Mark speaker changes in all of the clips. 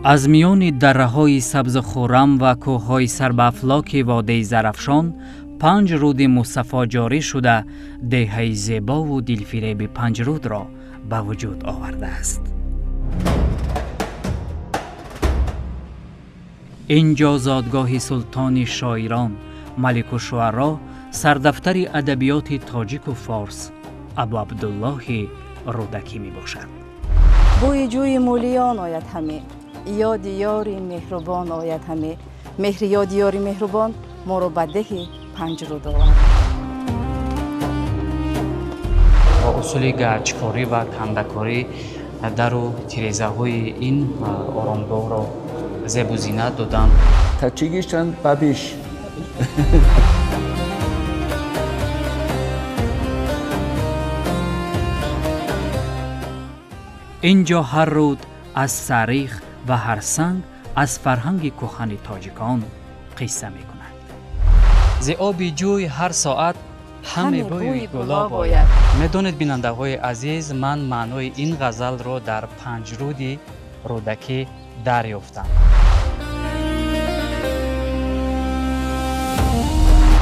Speaker 1: از میان دره‌های سبز خرم و کوه‌های سربافلاک وادی زرافشان، پنجرود مصطفی جاری شده دهه زیبا و دلفریب پنجرود را به وجود آورده است. اینجا زادگاه سلطان شاعران، ملک الشعرا، سردفتر ادبیات تاجیک و فارس ابو عبدالله رودکی می باشد.
Speaker 2: بوی جوی مولیان آید همه، یاد یاری مهربان آید همه، مهر یاد یاری مهربان ما رو به ده پنجرود آورد.
Speaker 1: با اصول گچکاری و کندکاری در و تیرزه های این آرامگاه را زیب و زینت دادند.
Speaker 3: تچیگیش چند بابیش.
Speaker 1: اینجا هر رود از تاریخ و هر سنگ از فرهنگ کهن تاجیکان قصه می کند. ز آب جوی هر ساعت همه بوی گلاب باید. میدانید بیننده های عزیز، من معنای این غزل را در پنجرود رودکی دریافتم.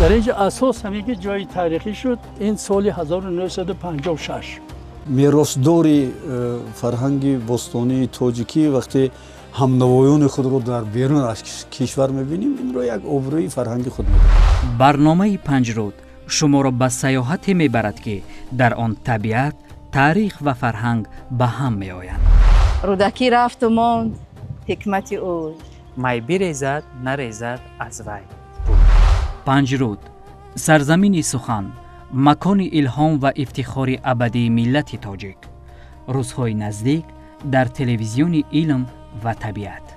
Speaker 4: در اینجا اساس همین جای تاریخی شد این سال 1956.
Speaker 5: میراثداری فرهنگ باستانی تاجیکی وقتی همنوایان خود را در بیرون از کشور می‌بینیم، این را یک آبروی فرهنگی خود می‌دانیم.
Speaker 1: برنامه پنجرود شما را به سیاحتی میبرد که در آن طبیعت، تاریخ و فرهنگ به هم میآیند.
Speaker 2: رودکی رفت و ماند حکمت او،
Speaker 1: می بریزد نریزد از وی. پنجرود، سرزمین سخن، مکان الهام و افتخار ابدی ملت تاجیک. روزهای نزدیک در تلویزیون علم و طبیعت.